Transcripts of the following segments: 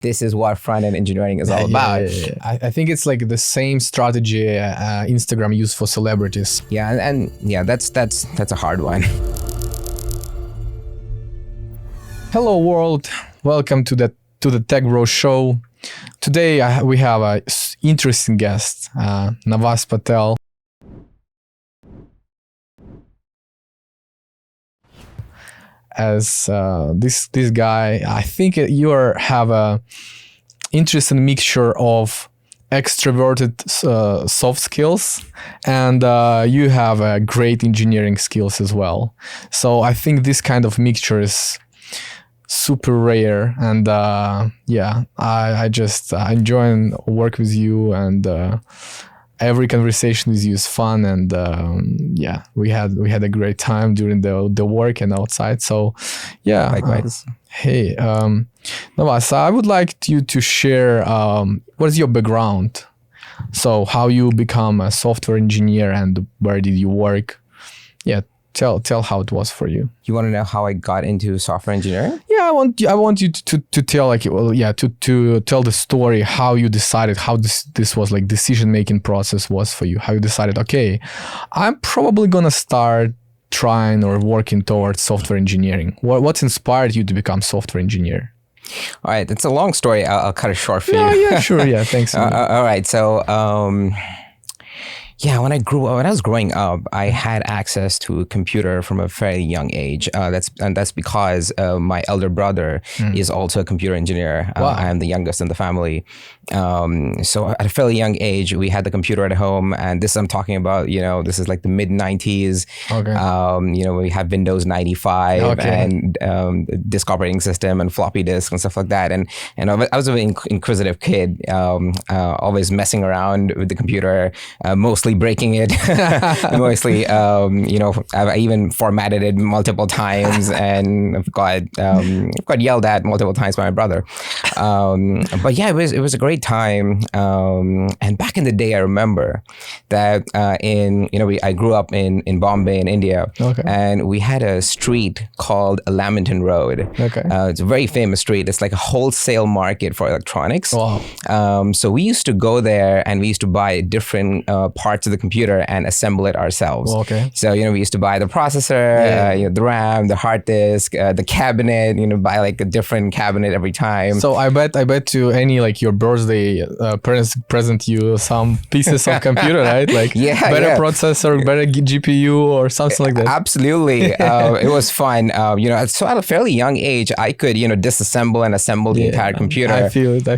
this is what front-end engineering is all about. I think it's like the same strategy Instagram used for celebrities. Yeah, and yeah, that's a hard one. Hello world, welcome to the Tech Bro Show. Today we have an interesting guest, Navas Patel. As this guy, I think you have a interesting mixture of extroverted soft skills and you have great engineering skills as well. So I think this kind of mixture is super rare, and I just enjoy work with you, and every conversation with you is fun, and we had a great time during the work and outside. So yeah, likewise. Hey, Navas, I would like you to share what is your background. So how you become a software engineer and where did you work? Yeah, tell how it was for you. You want to know how I got into software engineering? Yeah, I want you to tell to tell the story, how you decided, how this was like decision-making process was for you, how you decided, okay, I'm probably gonna start trying or working towards software engineering. What's inspired you to become software engineer? All right, it's a long story. I'll cut it short for you. Yeah, sure. Yeah, thanks. All right, so when I was growing up, I had access to a computer from a fairly young age. That's because my elder brother is also a computer engineer. Wow. I'm the youngest in the family. So at a fairly young age, we had the computer at home, and this I'm talking about, this is like the mid 90s. Okay. We had Windows 95 and disk operating system and floppy disk and stuff like that. And I was an inquisitive kid, always messing around with the computer, mostly breaking it, mostly, I even formatted it multiple times, and I've got yelled at multiple times by my brother. But yeah, it was a great time. And back in the day, I remember that I grew up in Bombay in India, and we had a street called Lamington Road. Okay. It's a very famous street. It's like a wholesale market for electronics. Wow. So we used to go there and we used to buy different parts of the computer and assemble it ourselves. Okay. So, we used to buy the processor, the RAM, the hard disk, the cabinet, buy like a different cabinet every time. So I bet to any like your birthday, parents present you some pieces of computer, right? Like better processor, better GPU or something like that. Absolutely. It was fun. So at a fairly young age, I could, disassemble and assemble the entire computer. I feel it.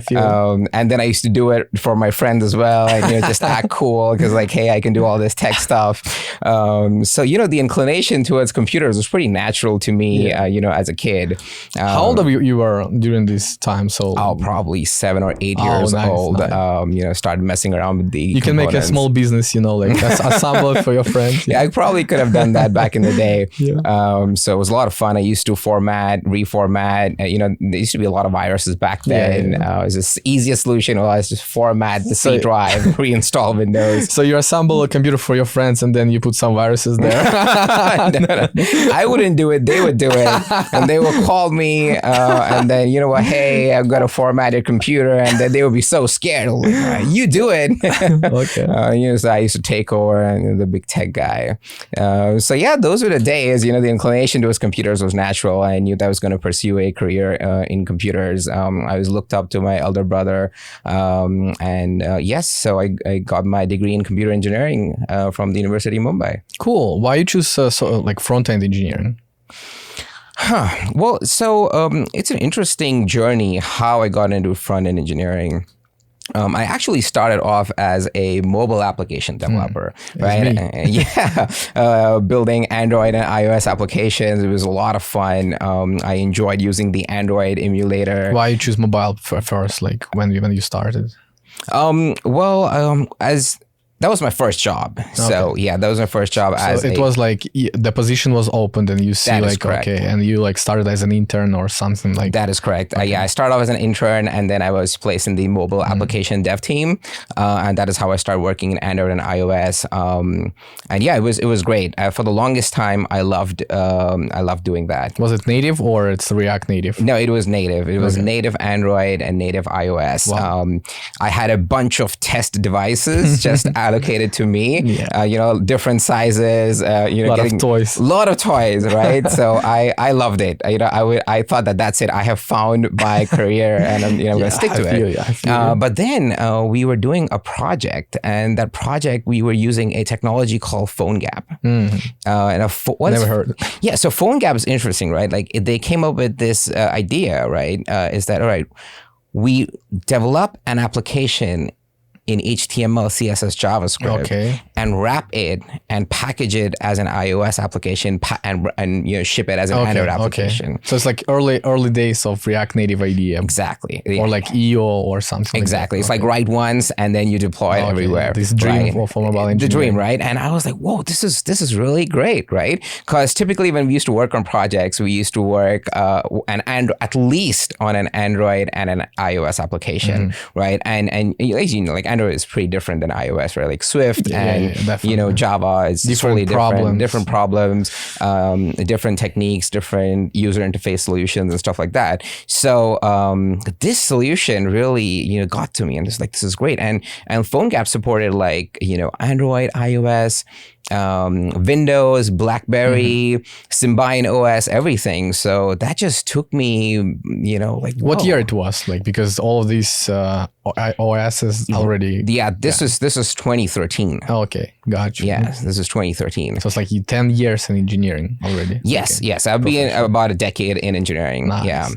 And then I used to do it for my friends as well, and just act cool because like, hey, I can do all this tech stuff. So the inclination towards computers was pretty natural to me, as a kid. How old you were during this time? So probably 7 or 8 years old. Nice. Started messing around with the You can components. make a small business, like assemble it for your friends. Yeah, I probably could have done that back in the day. Yeah. So it was a lot of fun. I used to reformat. There used to be a lot of viruses back then. It was the easiest solution was just format the C drive, reinstall Windows. So you assemble a computer for your friends and then you put some viruses there. No. I wouldn't do it. They would do it. And they would call me and then, hey, I've got a formatted computer. And then they would be so scared. Like, you do it. Okay. So I used to take over and the big tech guy. So yeah, those were the days, the inclination towards computers was natural. I knew that I was going to pursue a career in computers. I was looked up to my elder brother. So I got my degree in computer engineering from the University of Mumbai. Cool. Why you choose front-end engineering? Well, so it's an interesting journey how I got into front-end engineering. I actually started off as a mobile application developer, right? Building Android and iOS applications. It was a lot of fun. I enjoyed using the Android emulator. Why you choose mobile first, like when you started? As That was my first job. So yeah, that was my first job. So it was like the position was opened and you see like, okay, and you like started as an intern or something like that. Is correct. Yeah, I started off as an intern and then I was placed in the mobile application dev team. And that is how I started working in Android and iOS. And yeah, it was great. For the longest time, I loved doing that. Was it native or it's React Native? No, it was native. It was native Android and native iOS. Wow. I had a bunch of test devices just allocated to me, different sizes, a lot of toys, right? So I loved it. I thought that's it. I have found my career and I'm going to stick to it. But then we were doing a project, and that project we were using a technology called PhoneGap. Never heard. Yeah, so PhoneGap is interesting, right? Like they came up with this idea, right? Is that all right? We develop an application in HTML, CSS, JavaScript, and wrap it and package it as an iOS application and ship it as an Android application. So it's like early days of React Native idea. Exactly. Or like EO or something. Exactly. It's like write once and then you deploy it everywhere. This dream for mobile engineering. The dream, right? And I was like, whoa, this is really great, right? Because typically when we used to work on projects, we used to work at least on an Android and an iOS application, right? And as you know, like Android is pretty different than iOS, right? Like Swift and Java is totally different. Different problems, different techniques, different user interface solutions and stuff like that. So this solution really got to me, and it's like, this is great. And PhoneGap supported like Android, iOS, Windows, BlackBerry, Symbian OS, everything. So that just took me, like what year it was, like, because all of these OSs already. Yeah, this is 2013. Oh, okay, gotcha. Yeah, this is 2013. So it's like 10 years in engineering already. Yes. I've been about a decade in engineering. Nice.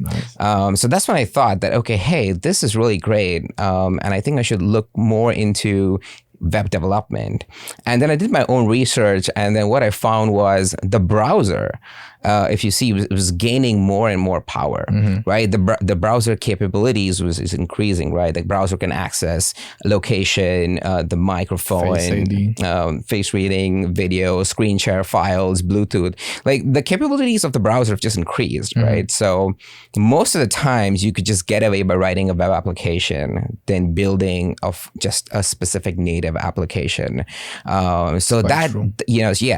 So that's when I thought that, okay, hey, this is really great, and I think I should look more into web development. And then I did my own research, and then what I found was the browser, if you see, was gaining more and more power, right? The browser capabilities is increasing, right? The browser can access location, the microphone, face reading, video, screen share files, Bluetooth. Like the capabilities of the browser have just increased, right? So most of the times you could just get away by writing a web application than building of just a specific native application. So that,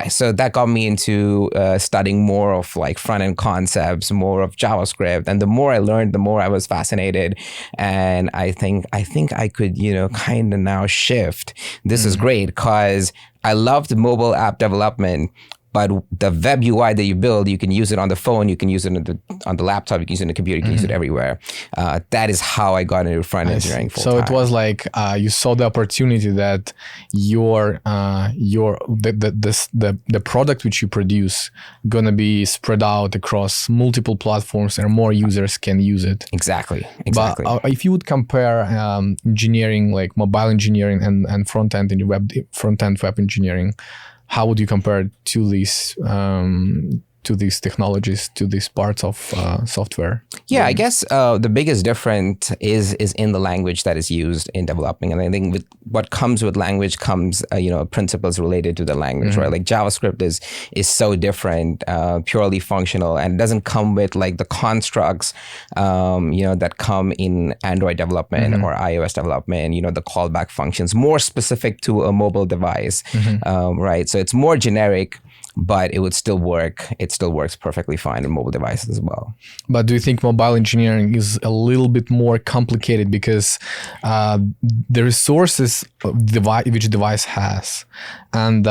so that got me into studying more of like front-end concepts, more of JavaScript. And the more I learned, the more I was fascinated. And I think I could, kind of now shift. This is great because I loved mobile app development. But the web UI that you build, you can use it on the phone, you can use it on the laptop, you can use it in the computer, you can use it everywhere. That is how I got into front engineering full time. So it was like you saw the opportunity that the product which you produce gonna be spread out across multiple platforms and more users can use it. Exactly. But if you would compare engineering, like mobile engineering and front-end web engineering, how would you compare it to these technologies, to these parts of software? Yeah, I guess the biggest difference is in the language that is used in developing. And I think with what comes with language comes, principles related to the language, right? Like JavaScript is so different, purely functional, and it doesn't come with like the constructs, that come in Android development or iOS development, the callback functions, more specific to a mobile device, right? So it's more generic, but it would still work. It still works perfectly fine in mobile devices as well. But do you think mobile engineering is a little bit more complicated because the resources which device has, and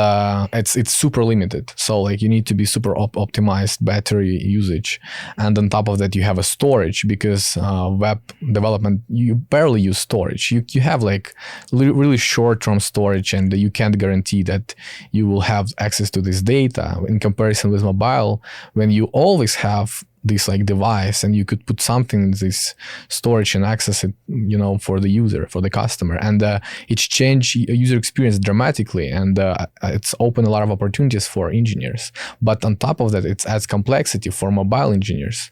it's super limited. So like you need to be super optimized battery usage, and on top of that you have a storage, because web development you barely use storage. You have like really short-term storage, and you can't guarantee that you will have access to this data. In comparison with mobile, when you always have this like device and you could put something in this storage and access it, for the user, for the customer, and it's changed user experience dramatically, and it's opened a lot of opportunities for engineers. But on top of that, it adds complexity for mobile engineers.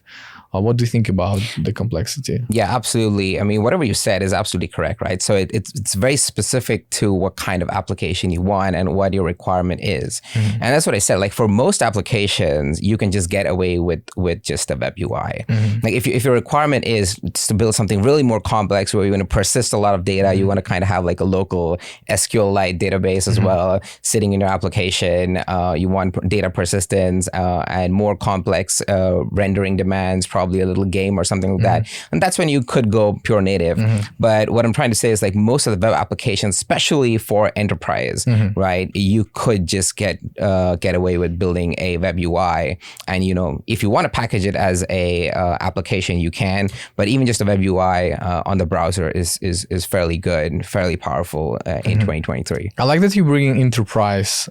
What do you think about the complexity? Yeah, absolutely. I mean, whatever you said is absolutely correct, right? So it's very specific to what kind of application you want and what your requirement is. And that's what I said. Like for most applications, you can just get away with just a web UI. Like if your requirement is to build something really more complex where you want to persist a lot of data, you want to kind of have like a local SQLite database as well sitting in your application. You want data persistence and more complex rendering demands, probably a little game or something like that. And that's when you could go pure native. But what I'm trying to say is like most of the web applications, especially for enterprise, right? You could just get away with building a web UI. And, you know, if you want to package it as a application, you can. But even just a web UI on the browser is fairly good and fairly powerful in 2023. I like that you bring enterprise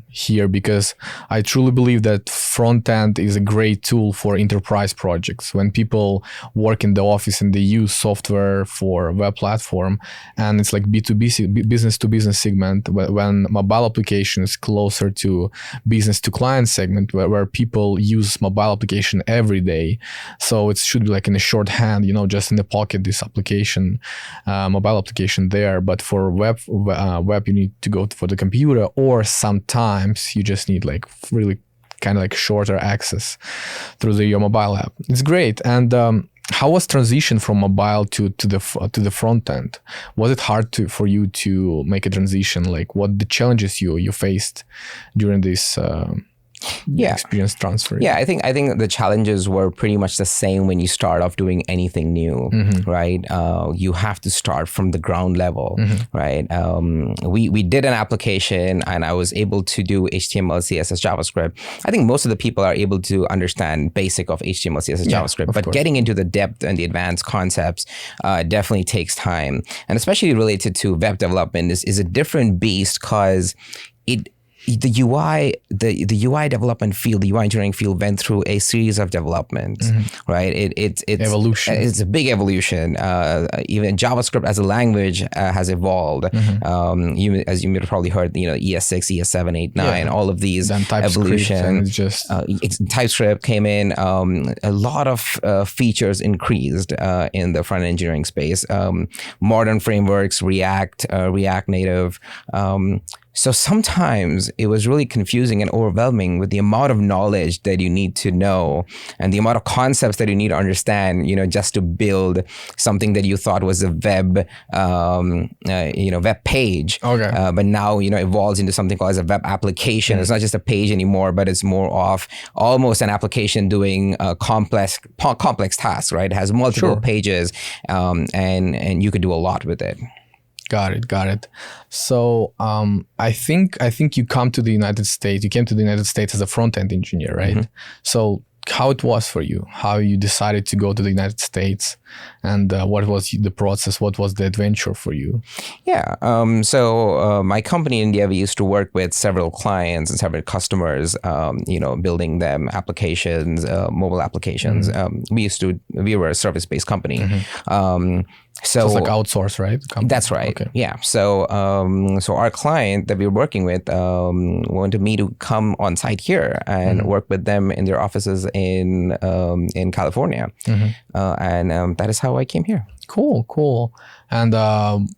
here, because I truly believe that front end is a great tool for enterprise projects. When people work in the office and they use software for web platform, and it's like B2B, business to business segment, when mobile application is closer to business to client segment, where people use mobile application every day. So it should be like in a shorthand, you know, just in the pocket, this application, mobile application there. But for web, you need to go for the computer, or sometimes you just need like really kind of like shorter access through your mobile app. It's great. And how was transition from mobile to the front end? Was it hard for you to make a transition? Like what the challenges you faced during this experience transfer? Yeah, I think the challenges were pretty much the same when you start off doing anything new, right? You have to start from the ground level, right? We did an application and I was able to do HTML, CSS, JavaScript. I think most of the people are able to understand basic of HTML, CSS, JavaScript, but getting into the depth and the advanced concepts definitely takes time. And especially related to web development is a different beast, because the UI development field, the UI engineering field went through a series of developments, right? It's evolution. It's a big evolution. Even JavaScript as a language has evolved. As you may have probably heard, you know, ES6, ES7, 8, 9, all of these evolution. TypeScript came in. A lot of features increased in the front-end engineering space. Modern frameworks, React Native. So sometimes it was really confusing and overwhelming with the amount of knowledge that you need to know and the amount of concepts that you need to understand, you know, just to build something that you thought was a web, web page. Okay. But now, you know, evolves into something called as a web application. It's not just a page anymore, but it's more of almost an application doing complex tasks, right? It has multiple pages, and you could do a lot with it. Got it. So I think you came to the United States as a front-end engineer, right? So how it was for you, how you decided to go to the United States, and what was the process, what was the adventure for you? Yeah, so my company in India, we used to work with several clients and several customers, building them applications, mobile applications. We were a service-based company. So it's like outsource, right? That's right. Okay. Yeah. So our client that we were working with wanted me to come on site here and work with them in their offices in California, and that is how I came here. Cool. And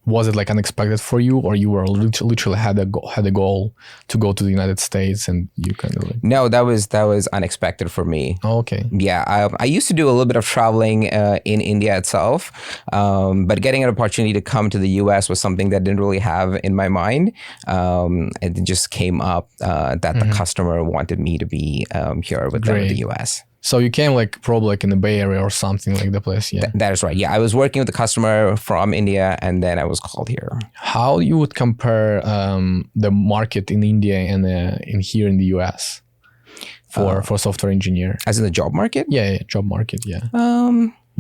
was it like unexpected for you, or you were literally had a goal to go to the United States and you kind of like? No, that was unexpected for me. Oh, okay. Yeah, I used to do a little bit of traveling in India itself, but getting an opportunity to come to the U.S. was something that I didn't really have in my mind. It just came up that the customer wanted me to be here with them in the U.S. So you came like probably like in the Bay Area or something like the place, yeah? That is right. Yeah, I was working with the customer from India, and then I was called here. How you would compare the market in India and in here in the US for software engineer? As in the job market? Yeah, job market, yeah.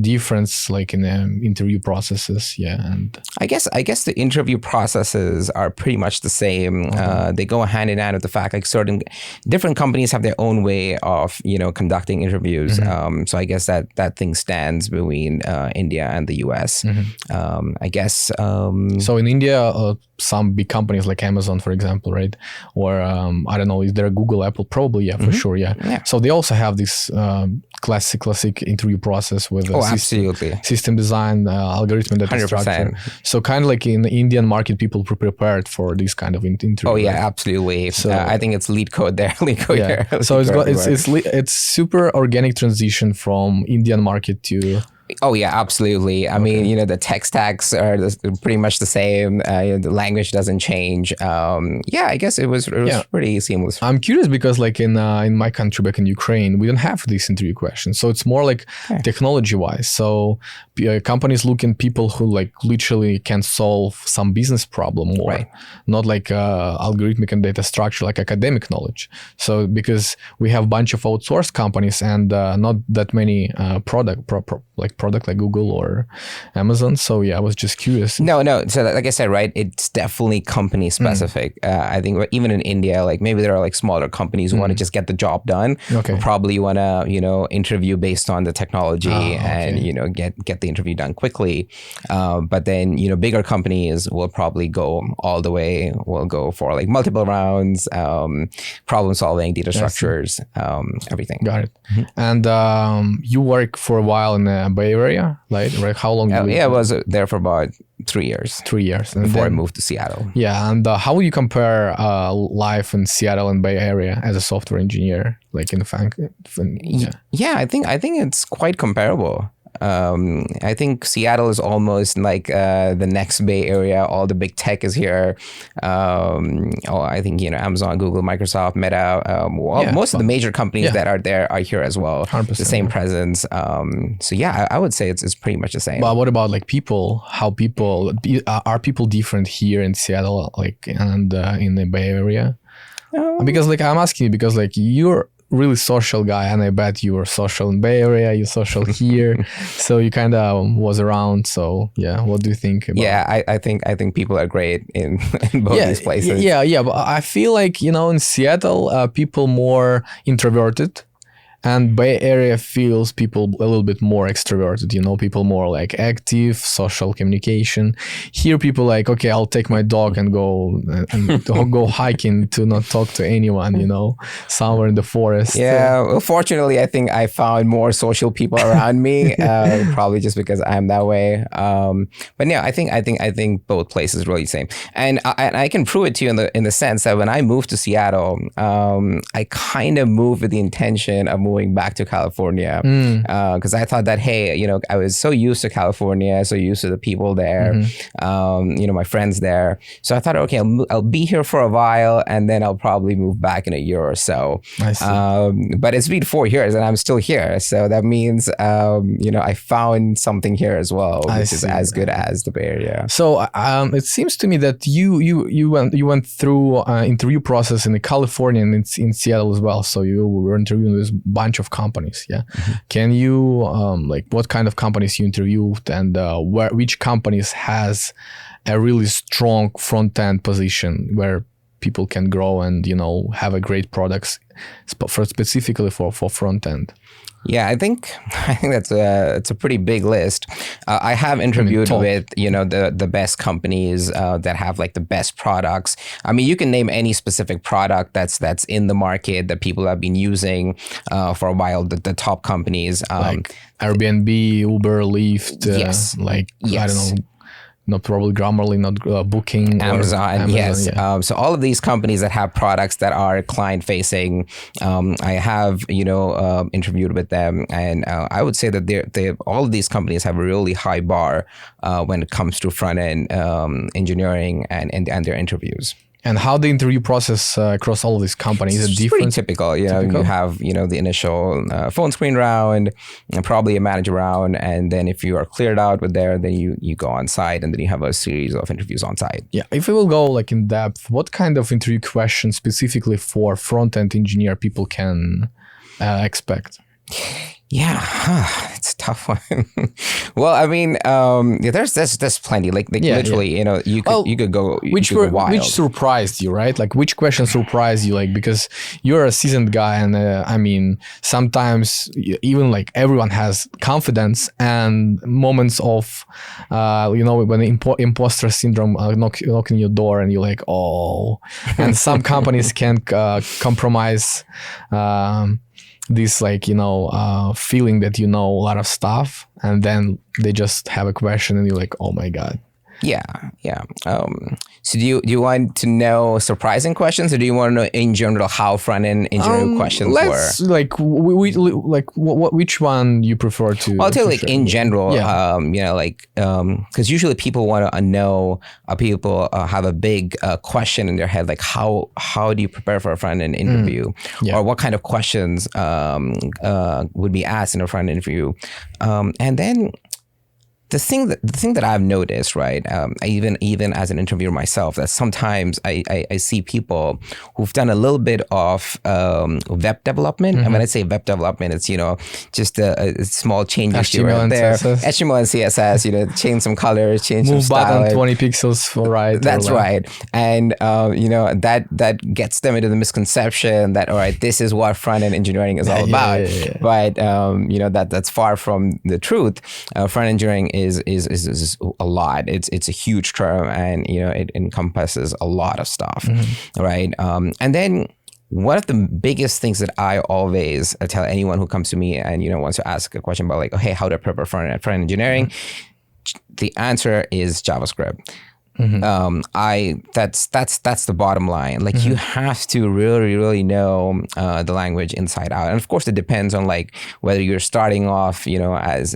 difference like in the interview processes? Yeah, and I guess the interview processes are pretty much the same. They go hand in hand with the fact like certain different companies have their own way of conducting interviews. So I guess that thing stands between India and the US. I guess. So in India, some big companies like Amazon, for example, right? Or I don't know, is there a Google, Apple? Probably, yeah, for sure, yeah. So they also have this classic interview process with absolutely system design, algorithm, data 100%. Structure. So kind of like in the Indian market, people prepared for this kind of interview. Oh yeah, right? Absolutely. So I think it's lead code there, lead code here. So it's super organic transition from Indian market to. Oh yeah, absolutely. I mean, the tech stacks are pretty much the same. The language doesn't change. I guess it was pretty seamless. I'm curious because like in my country back in Ukraine, we don't have these interview questions. So it's more like technology wise. So companies look in people who like literally can solve some business problem or not like algorithmic and data structure, like academic knowledge. So because we have a bunch of outsourced companies and not that many product like Google or Amazon. So yeah, I was just curious. No. So like I said, right, it's definitely company specific. I think even in India, like maybe there are like smaller companies who want to just get the job done. Okay. Probably want to, interview based on the technology and, get the interview done quickly. But then, bigger companies will probably go all the way. Will go for like multiple rounds, problem solving, data structures, everything. Got it. And you work for a while in the Bay Area, right? How long? I was there for about 3 years. 3 years before I moved to Seattle. Yeah, and how would you compare life in Seattle and Bay Area as a software engineer, like in the I think it's quite comparable. I think Seattle is almost like the next Bay Area. All the big tech is here. I think Amazon, Google, Microsoft, Meta. Most of the major companies that are there are here as well. 100%, the same presence. So I would say it's pretty much the same. But what about like people? How people are people different here in Seattle, like and in the Bay Area? Because like I'm asking you because like you're really social guy, and I bet you were social in Bay Area, you're social here, so you kind of was around. So yeah, what do you think about? Yeah, I think people are great in both these places. Yeah, but I feel like in Seattle, people more introverted. And Bay Area feels people a little bit more extroverted, people more like active, social communication. Here people like, okay, I'll take my dog and go go hiking to not talk to anyone, somewhere in the forest. Yeah, well, fortunately, I think I found more social people around me, probably just because I'm that way. But yeah, I think both places are really the same. And I can prove it to you in the sense that when I moved to Seattle, I kind of moved with the intention of moving back to California because I thought that, hey, I was so used to California, so used to the people there, my friends there. So I thought, okay, I'll be here for a while and then I'll probably move back in a year or so. I see. But it's been 4 years and I'm still here. So that means, I found something here as well, which is as good as the Bay Area. So it seems to me that you went through interview process in California and in Seattle as well. So you were interviewing with a bunch of companies. Yeah. Can you what kind of companies you interviewed and which companies has a really strong front end position where people can grow and have a great products specifically for front end? Yeah, I think it's a pretty big list. I have interviewed with the best companies that have like the best products. I mean, you can name any specific product that's in the market that people have been using for a while. The top companies, like Airbnb, Uber, Lyft. Yes. I don't know. Not probably Grammarly, not Booking. Amazon, yes. Yeah. So all of these companies that have products that are client facing, I have, interviewed with them. And I would say that all of these companies have a really high bar when it comes to front end engineering and their interviews. And how the interview process across all of these companies is different? Pretty typical. You have the initial phone screen round, and probably a manager round, and then if you are cleared out with there, then you go on site, and then you have a series of interviews on site. Yeah, if we will go like in depth, what kind of interview questions specifically for front end engineer people can expect? Yeah, it's a tough one. Well, I mean, yeah, there's plenty. Like literally, you know, you could go wild. Which surprised you, right? Like which question surprised you? Like because you're a seasoned guy, and I mean, sometimes even like everyone has confidence and moments of, you know, when imposter syndrome knocking your door, and you're like, oh, and some companies can compromise. This like, you know, feeling that you know a lot of stuff, and then they just have a question and you're like, oh my God. Yeah. So do you want to know surprising questions, or do you want to know in general how front-end engineering questions were? Like which one you prefer to? Well, I'll tell you, like in general, you know, like because usually people want to know, people have a big question in their head, like how do you prepare for a front-end interview, or what kind of questions would be asked in a front-end interview, and then. The thing that I've noticed, right, even as an interviewer myself, that sometimes I see people who've done a little bit of web development. And when I say web development, it's, you know, just a small changes here and there, HTML and CSS, you know, change some colors, change some style. Move button 20 pixels for right. That's right. And you know, that gets them into the misconception that, all right, this is what front end engineering is all about. But you know, that's far from the truth. Front engineering is a lot. It's a huge term, and you know, it encompasses a lot of stuff, right? And then one of the biggest things that I always tell anyone who comes to me and, you know, wants to ask a question about like, hey, how do I prepare for front-end engineering? The answer is JavaScript. That's the bottom line. Like you have to really know the language inside out, and of course it depends on like whether you're starting off, you know, as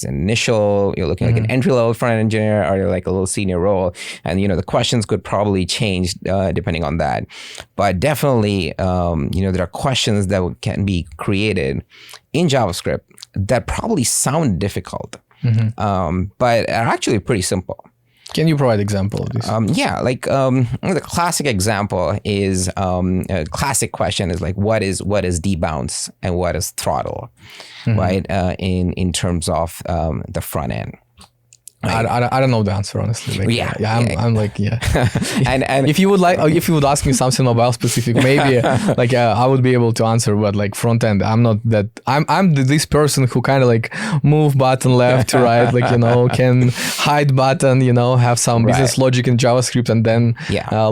initial, you're looking like an entry-level front-end engineer, or you're like a little senior role, and you know the questions could probably change depending on that. But definitely, you know, there are questions that can be created in JavaScript that probably sound difficult, but are actually pretty simple. Can you provide example of this? Yeah, like the classic example is a classic question is like what is debounce and what is throttle, right? In terms of the front end. Right. I don't know the answer, honestly. Like, I'm like, and if you would ask me something mobile specific, maybe like I would be able to answer. But like front end, I'm not that. I'm this person who kind of like move button left to right, like, you know, can hide button, you know, have some business logic in JavaScript, and then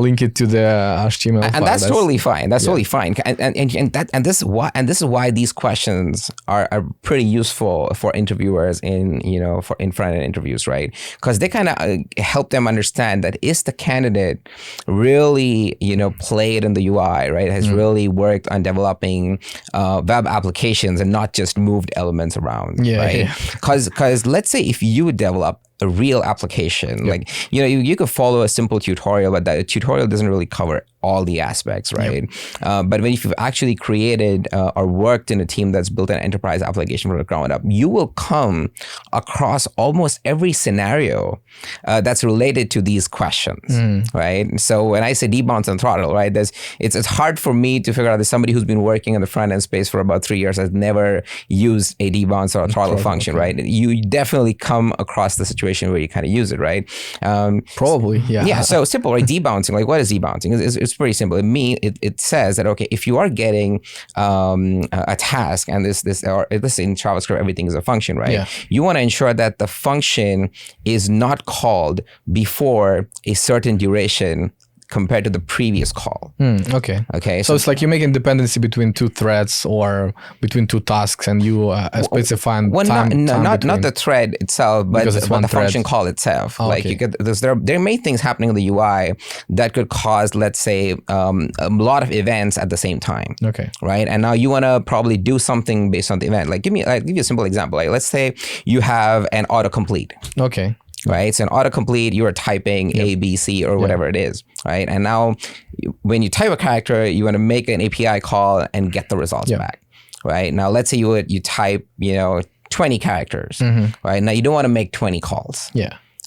link it to the HTML file. And that's totally fine. That's totally fine. And this is why these questions are pretty useful for interviewers in front end interviews, right? Because they kind of help them understand that is the candidate really, you know, played in the UI, right? Has really worked on developing web applications and not just moved elements around, right? Because let's say if you develop a real application, like, you know, you could follow a simple tutorial, but that tutorial doesn't really cover all the aspects, right? But when you've actually created or worked in a team that's built an enterprise application from the ground up, you will come across almost every scenario that's related to these questions, right? So when I say debounce and throttle, right, it's hard for me to figure out that somebody who's been working in the front end space for about 3 years has never used a debounce or a throttle function, right? You definitely come across the situation where you kind of use it, right? Probably, yeah. So simple, right? Debouncing, like what is debouncing? It's pretty simple. It says that, okay, if you are getting a task, and this in JavaScript, everything is a function, right? You want to ensure that the function is not called before a certain duration compared to the previous call. Okay. So it's like you make dependency between two threads or between two tasks, and you specify time. Not the thread itself, but the function call itself. Like you get there may things happening in the UI that could cause, let's say, a lot of events at the same time. Right. And now you want to probably do something based on the event. Like give you a simple example. Like let's say you have an autocomplete. Right. So an autocomplete, you are typing A, B, C, or whatever it is. Right. And now when you type a character, you want to make an API call and get the results back. Right. Now, let's say you type, 20 characters. Right. Now you don't want to make 20 calls.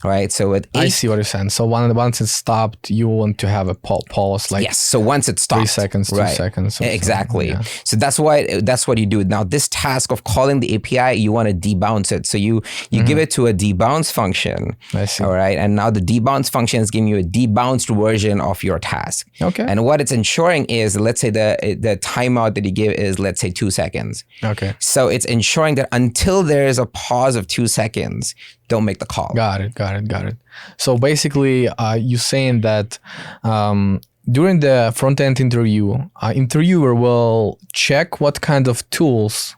right? So with I see what you're saying. So once it's stopped, you want to have a pause, like yes. So once it stopped, 3 seconds, 2 seconds. Exactly. Yeah. So that's what you do. Now this task of calling the API, you want to debounce it. So you give it to a debounce function. I see. All right. And now the debounce function is giving you a debounced version of your task. Okay. And what it's ensuring is, let's say the timeout that you give is, let's say 2 seconds. Okay. So it's ensuring that until there is a pause of 2 seconds, don't make the call. Got it. So basically, you're saying that during the front-end interview, interviewer will check what kind of tools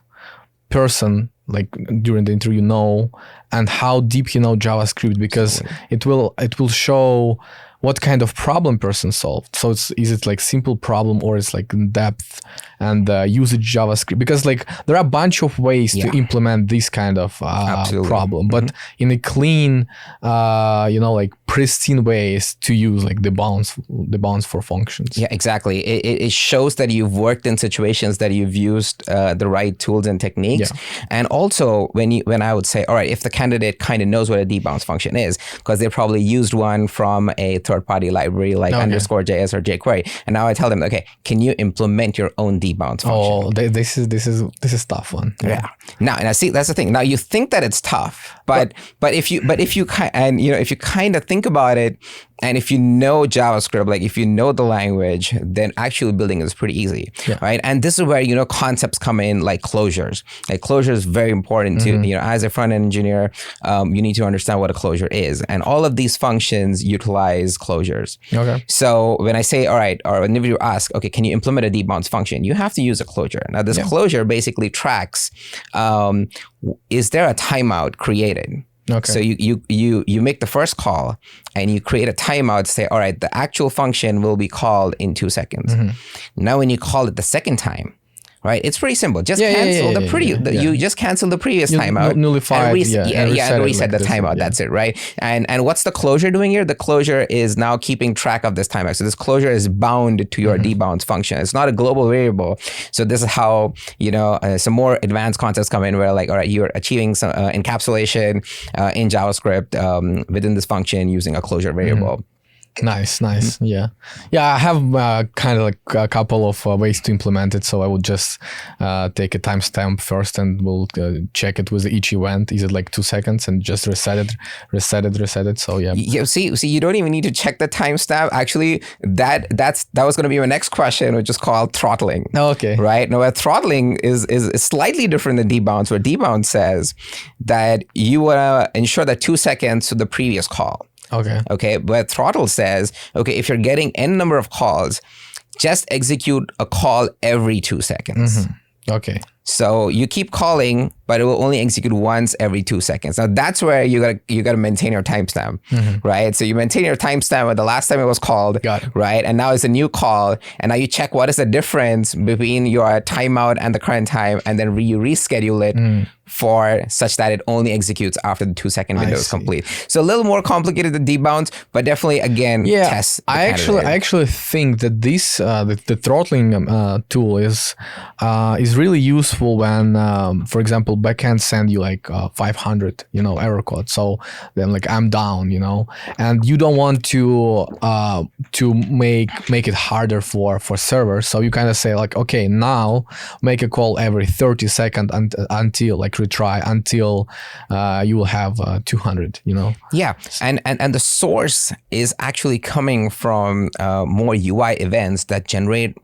person like during the interview know and how deep you know JavaScript, because it will show what kind of problem person solved. So is it like simple problem, or it's like in depth and usage JavaScript? Because like there are a bunch of ways to implement this kind of problem, but in a clean, like pristine ways to use like the bounds for functions. Yeah, exactly. It shows that you've worked in situations that you've used the right tools and techniques. Yeah. And also when I would say, all right, if the candidate kind of knows what a debounce function is, because they probably used one from a third-party library like _JS or jQuery, and now I tell them, okay, can you implement your own debounce function? Oh, this is tough one. Yeah. Now see, that's the thing. Now you think that it's tough, but if you kind of think about it, and if you know JavaScript, like if you know the language, then actually building is pretty easy, right? And this is where, concepts come in, like closures. Like closure is very important to, as a front-end engineer, you need to understand what a closure is. And all of these functions utilize closures. Okay. So when I say, all right, or whenever you ask, okay, can you implement a debounce function? You have to use a closure. Now this closure basically tracks, is there a timeout created? Okay. So you make the first call and you create a timeout to say, all right, the actual function will be called in 2 seconds. Now, when you call it the second time, right, it's pretty simple. Just cancel you just cancel the previous timeout. Nullify and reset the timeout. That's it, right? And what's the closure doing here? The closure is now keeping track of this timeout. So this closure is bound to your debounce function. It's not a global variable. So this is how, some more advanced concepts come in where like, all right, you're achieving some encapsulation in JavaScript within this function using a closure variable. Nice. Yeah, I have kind of like a couple of ways to implement it. So I would just take a timestamp first, and we'll check it with each event. Is it like 2 seconds, and just reset it. So yeah. See, you don't even need to check the timestamp. Actually, that was going to be my next question, which is called throttling. Oh, okay. Right. Now, throttling is slightly different than debounce. Where debounce says that you want to ensure that 2 seconds to the previous call. Okay. But throttle says, okay, if you're getting n number of calls, just execute a call every 2 seconds. Okay. So you keep calling, but it will only execute once every 2 seconds. Now that's where you gotta maintain your timestamp, right? So you maintain your timestamp at the last time it was called, right? And now it's a new call, and now you check what is the difference between your timeout and the current time, and then you reschedule it for such that it only executes after the 2 second window is complete. So a little more complicated than debounce, but definitely again test. I actually think that this the throttling tool is really useful when, for example, backend send you like 500 error code. So then like I'm down, and you don't want to make it harder for servers. So you kind of say like, okay, now make a call every 30 seconds until like retry until you will have 200. Yeah, and the source is actually coming from more UI events that generate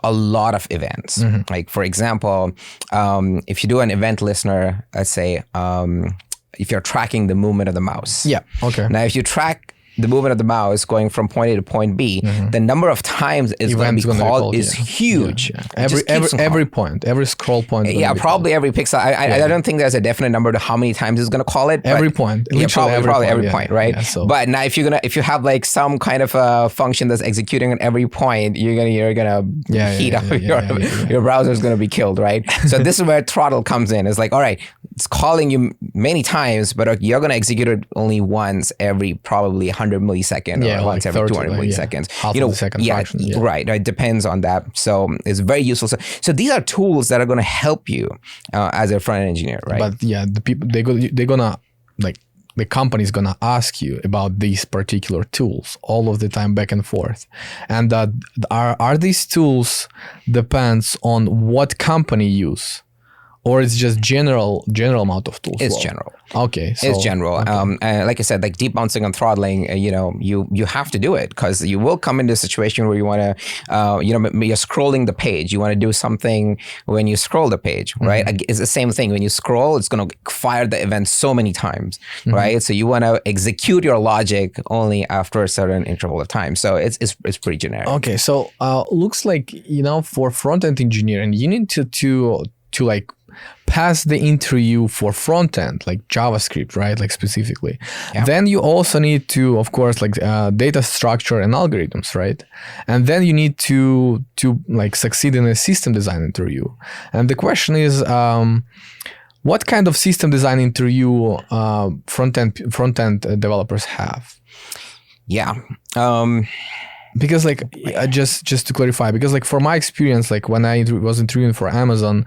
a lot of events. Like for example, if you do an event listener, let's say if you're tracking the movement of the mouse. Yeah. Okay. Now if you track the movement of the mouse going from point A to point B, the number of times it's going to be called is huge. Every point, every scroll point. Probably every pixel. I don't think there's a definite number to how many times it's going to call it. Every point. Probably every point, right? Yeah, so. But now if you have like some kind of a function that's executing at every point, you're gonna heat up your browser is going to be killed, right? So this is where throttle comes in. It's like, all right, it's calling you many times, but you're going to execute it only once every probably 100 milliseconds or once every 200 milliseconds. Half of the second function. Right. It depends on that. So it's very useful. So these are tools that are going to help you as a front-end engineer, right? But the people they're gonna like the company is gonna ask you about these particular tools all of the time, back and forth, and that are these tools depends on what company use, or it's just general amount of tools? It's general. Okay, so, it's general. okay. Like I said, like deep bouncing and throttling, you have to do it, because you will come into a situation where you want to, you're scrolling the page. You want to do something when you scroll the page, right? It's the same thing. When you scroll, it's going to fire the event so many times, right? So you want to execute your logic only after a certain interval of time. So it's pretty generic. Okay, so looks like, for front-end engineering, you need to like pass the interview for front end, like JavaScript, right? Like specifically. Yeah. Then you also need to, of course, like data structure and algorithms, right? And then you need to like succeed in a system design interview. And the question is, what kind of system design interview front end developers have? Yeah. Because like just to clarify, because like for my experience, like when I was interviewing for Amazon,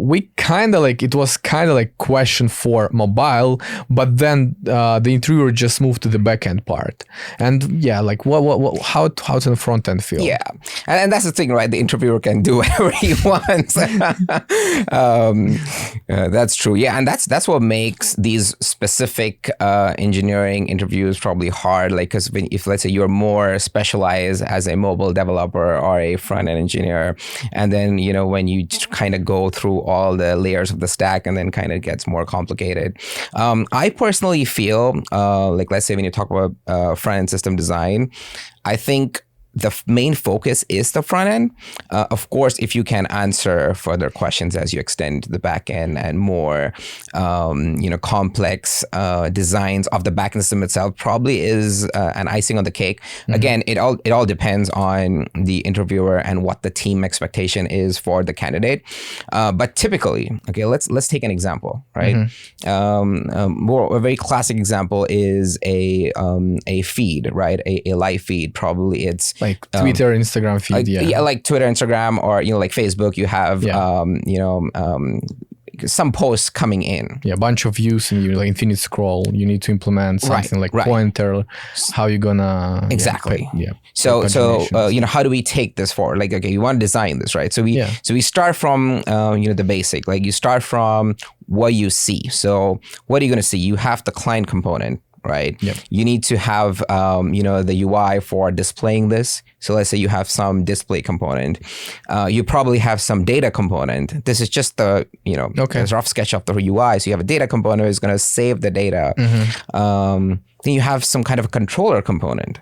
we kind of like, it was kind of like question for mobile, but then the interviewer just moved to the backend part. And yeah, like how's in the front end feel? Yeah, and that's the thing, right? The interviewer can do whatever he wants. That's true. Yeah, and that's what makes these specific engineering interviews probably hard. Like, because if let's say you're more specialized as a mobile developer or a front-end engineer, and then when you kind of go through all the layers of the stack, and then kind of gets more complicated. I personally feel like, let's say when you talk about front-end system design, I think the main focus is the front end. Of course, if you can answer further questions as you extend the back end and more, complex designs of the backend system itself, probably is an icing on the cake. Again, it all depends on the interviewer and what the team expectation is for the candidate. But typically, okay, let's take an example, right? A very classic example is a feed, right? A live feed. Probably it's like Twitter, Instagram feed, like Twitter, Instagram, or like Facebook. You have some posts coming in. Yeah, a bunch of views, and you like infinite scroll. You need to implement something like pointer. How you gonna exactly? So how do we take this forward? Like, okay, you want to design this, right? So we start from the basic. Like, you start from what you see. So what are you going to see? You have the client component, right? Yep. You need to have, the UI for displaying this. So let's say you have some display component. You probably have some data component. This is just the, this rough sketch of the UI. So you have a data component that's going to save the data. Then you have some kind of a controller component,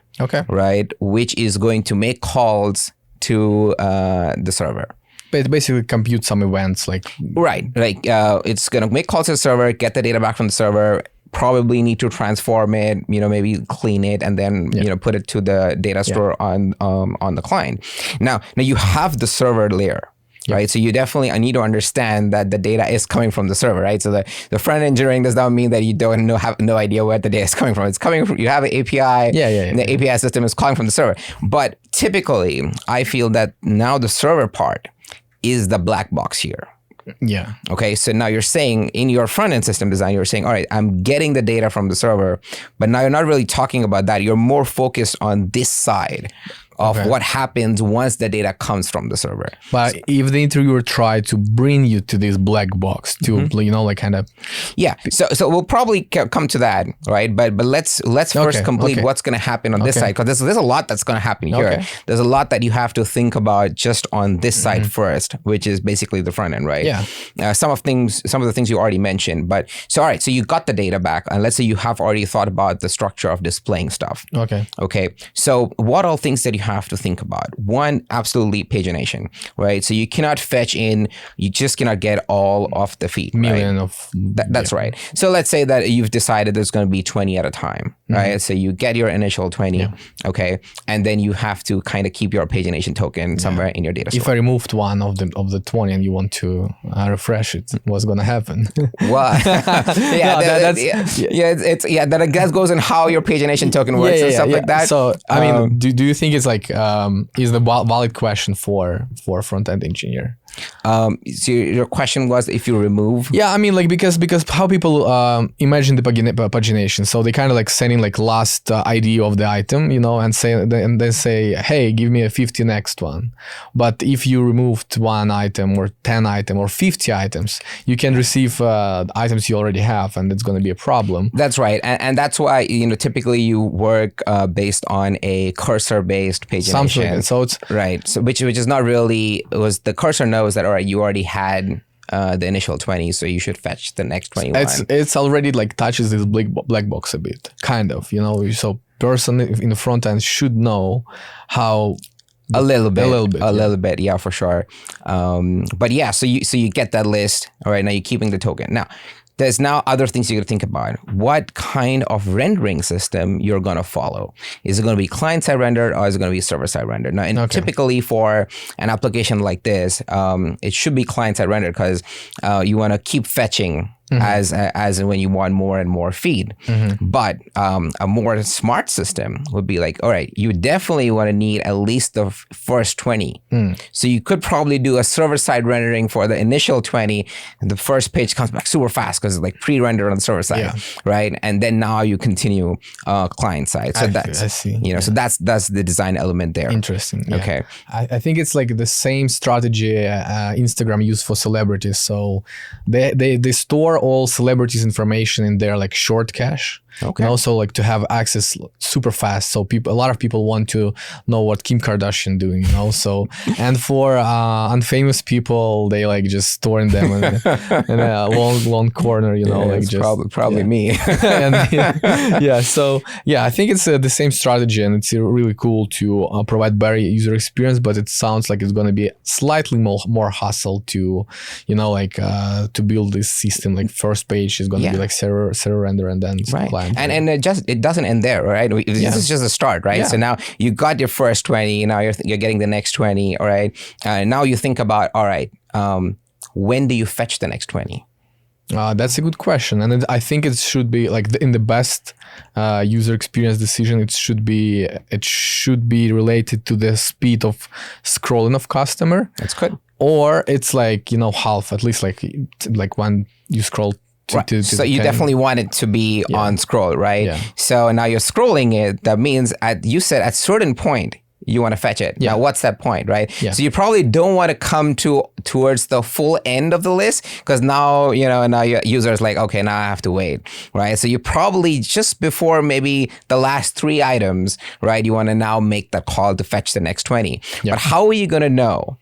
right? Which is going to make calls to the server. But basically compute some events like... Right. Like it's going to make calls to the server, get the data back from the server, probably need to transform it, maybe clean it, and then put it to the data store on the client. Now you have the server layer, right? So you definitely need to understand that the data is coming from the server, right? So the front engineering does not mean that you have no idea where the data is coming from. It's coming from, you have an API, and the API system is calling from the server. But typically, I feel that now the server part is the black box here. Yeah. Okay. So now you're saying in your front end system design, you're saying, all right, I'm getting the data from the server, but now you're not really talking about that. You're more focused on this side of what happens once the data comes from the server. But if the interviewer tried to bring you to this black box to, like kind of... Yeah. So we'll probably come to that, right? But let's first complete what's going to happen on this side, because there's a lot that's going to happen here. There's a lot that you have to think about just on this side first, which is basically the front end, right? Yeah. Some of the things you already mentioned. But so, all right, so you got the data back, and let's say you have already thought about the structure of displaying stuff. Okay. So what all things that you have to think about? One, absolutely pagination, right? So you cannot fetch in, you just cannot get all of the feed. Million right? of... That's right. So let's say that you've decided there's going to be 20 at a time, right? So you get your initial 20, okay? And then you have to kind of keep your pagination token somewhere in your data store. If I removed one of the 20 and you want to refresh it, what's going to happen? What? That goes in how your pagination token works and stuff like that. So, I mean, do you think it's like, is the valid question for a front-end engineer? So your question was if you remove. Yeah, I mean, like because how people imagine the pagination. So they kind of like send in like last ID of the item, you know, and then say, hey, give me a 50 next one. But if you removed one item or 10 items or 50 items, you can receive items you already have, and it's going to be a problem. That's right, and that's why, you know, typically you work based on a cursor-based pagination. Something like that. So it's right. So which is not really, it was the cursor knows that, all right, you already had the initial 20, so you should fetch the next 21. It's already like touches this black box a bit, kind of, you know. So person in the front end should know how. A little bit, yeah, for sure. But yeah, so you get that list. All right, now you're keeping the token. Now, there's now other things you got to think about. What kind of rendering system you're going to follow? Is it going to be client-side rendered, or is it going to be server-side rendered? Now, typically for an application like this, it should be client-side rendered because you want to keep fetching as when you want more and more feed. But a more smart system would be like, all right, you definitely want to need at least the first 20. So you could probably do a server-side rendering for the initial 20, and the first page comes back super fast because it's like pre-rendered on the server side, right? And then now you continue client side. So I see. You know, so that's the design element there. Interesting. Yeah. Okay. I think it's like the same strategy Instagram used for celebrities. So they store all celebrities' information in their like short cache. Okay. And also like to have access super fast. So a lot of people want to know what Kim Kardashian doing, you know. So and for unfamous people, they like just storing them in a long corner, you know, like just probably me. And, so I think it's the same strategy, and it's really cool to provide better user experience. But it sounds like it's going to be slightly more hassle to, you know, like to build this system. Like first page is going to be like server render, and then client. And it doesn't end there, right? This is just a start, right? So now you got your first 20, now you're getting the next 20, all right? Now you think about, all right, when do you fetch the next 20? That's a good question, and I think it should be like in the best user experience decision. It should be related to the speed of scrolling of customer. That's good. Or it's like, you know, half, at least like when you scroll. So you definitely want it to be on scroll, right? Yeah. So now you're scrolling it. That means you said at certain point you want to fetch it. Yeah. Now what's that point, right? Yeah. So you probably don't want to come towards the full end of the list, because now, you know, now your user is like, okay, now I have to wait, right? So you probably just before maybe the last 3 items, right? You want to now make that call to fetch the next 20. Yeah. But how are you going to know?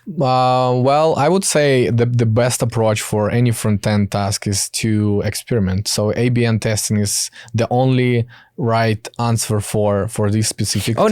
Well, I would say the best approach for any front-end task is to experiment. So A/B testing is the only right answer for this specific no,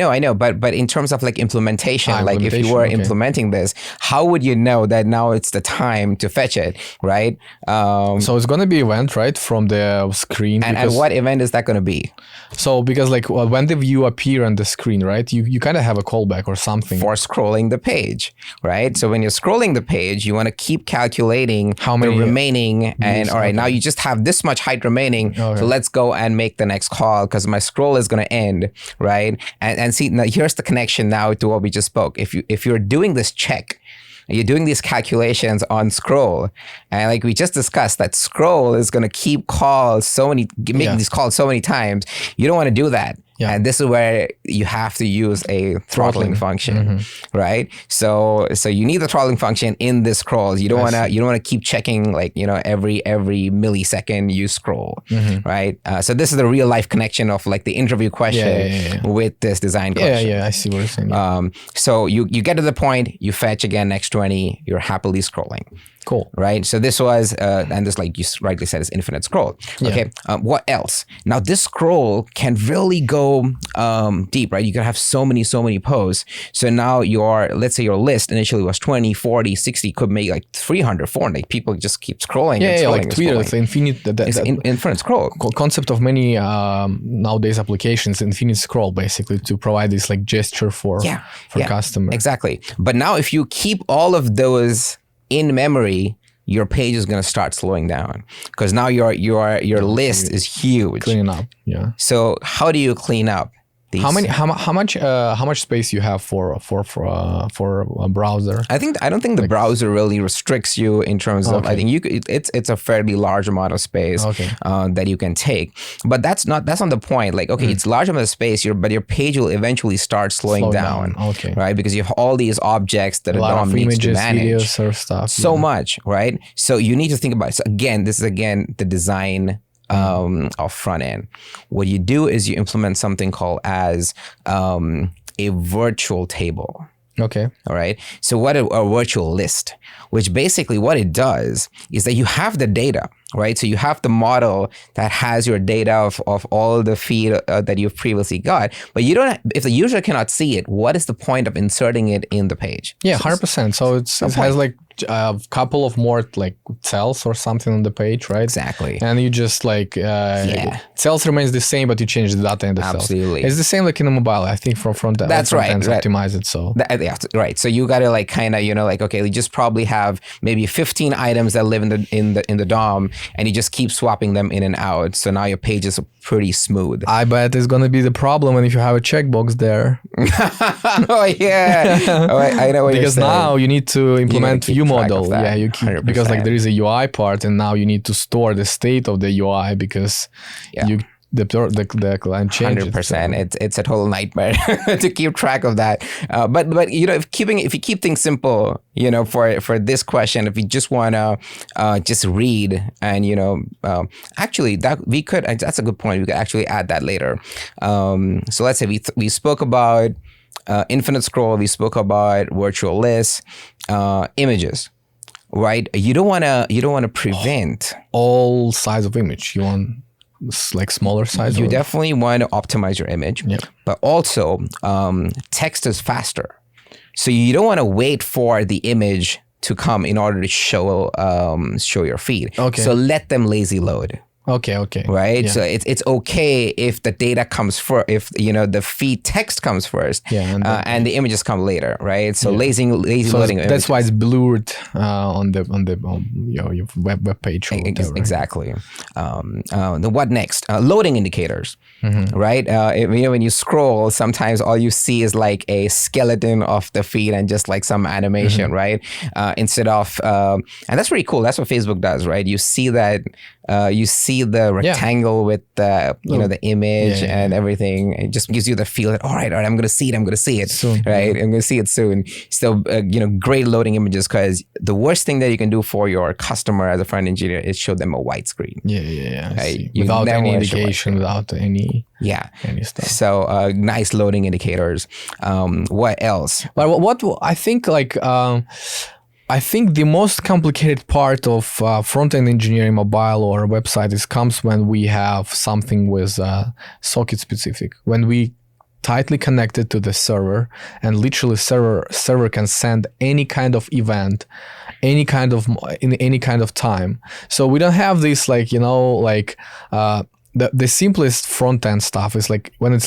I know, but in terms of like implementation, like if you were implementing this, how would you know that now it's the time to fetch it, right? So it's going to be event, right, from the screen. And what event is that going to be? So because like when the view appear on the screen, right, you kind of have a callback or something. For scrolling the page, right? So when you're scrolling the page, you want to keep calculating how many remaining, and all right, now you just have this much height remaining, so let's go and make the next call because my scroll is going to end, right? And see, now here's the connection now to what we just spoke. If you're doing this check, you're doing these calculations on scroll, and like we just discussed, that scroll is going to keep making these calls so many times. You don't want to do that. Yeah. And this is where you have to use a throttling function, right? So you need the throttling function in this scroll. You don't want to keep checking, like, you know, every millisecond you scroll, right? So this is the real life connection of like the interview question with this design question. Yeah, I see what you're saying. So you get to the point, you fetch again next 20, you're happily scrolling. Cool. Right. So this was, and this, like you rightly said, is infinite scroll. Okay. What else? Now this scroll can really go deep, right? You can have so many posts. So now let's say your list initially was 20, 40, 60, could make like 300, 400. People just keep scrolling. Yeah, like Twitter, it's infinite. It's infinite scroll. Concept of many nowadays applications, infinite scroll, basically, to provide this like gesture for customer. Exactly. But now if you keep all of those in memory, your page is going to start slowing down because now your list is huge. Cleaning up, yeah. So how do you clean up? How much space you have for a browser? I don't think the browser really restricts you in terms of. I think it's a fairly large amount of space that you can take. But that's not the point. Like, okay, it's large amount of space, but your page will eventually start slowing down. Okay. Right, because you have all these objects that a DOM needs to manage. Videos or stuff. So much, right? So you need to think about it. So again, this is the design of front end. What you do is you implement something called as a virtual table. Okay. All right. So what a virtual list, which basically what it does is that you have the data, right? So you have the model that has your data of all the feed that you've previously got, but you don't. If the user cannot see it, what is the point of inserting it in the page? Yeah, 100%. So it has like a couple of more like cells or something on the page, right? Exactly. And you just like cells remains the same, but you change the data in the cells. Absolutely. It's the same like in a mobile. I think from the that's right. Optimize it. So right. So you gotta like kind of like okay, you just probably have maybe 15 items that live in the DOM, and you just keep swapping them in and out. So now your page is pretty smooth. I bet it's gonna be the problem when if you have a checkbox there. Oh yeah. I know what because you're saying. now you need to implement view model. Yeah, you keep 100%. Because like there is a UI part, and now you need to store the state of the UI because the client changes. 100%. It's a total nightmare to keep track of that. But if you keep things simple, for this question, if you just wanna just read and actually that's a good point. We could actually add that later. So let's say we spoke about infinite scroll. We spoke about virtual lists, images. Right, you don't want to prevent all size of image. You want like smaller size. You definitely want to optimize your image, but also text is faster, so you don't want to wait for the image to come in order to show your feed. Okay, so let them lazy load. Okay. Right. Yeah. So it's okay if the data comes first, if the feed text comes first, and the images come later, right? So lazy loading. That's images. Why it's blurred on your web page. Or whatever, exactly. What next? Loading indicators, right? When you scroll, sometimes all you see is like a skeleton of the feed and just like some animation, right? Instead of, and that's pretty cool. That's what Facebook does, right? You see that. You see the rectangle with the the image and everything. It just gives you the feel that all right, I'm gonna see it soon, right? I'm gonna see it soon. So great loading images, because the worst thing that you can do for your customer as a front engineer is show them a white screen. Right? Without any indication, without any stuff. So nice loading indicators. What else? But what I think I think the most complicated part of front-end engineering, mobile or website, comes when we have something with socket specific. When we tightly connected to the server, and literally server can send any kind of event, in any kind of time. So we don't have this the simplest front-end stuff is like when it's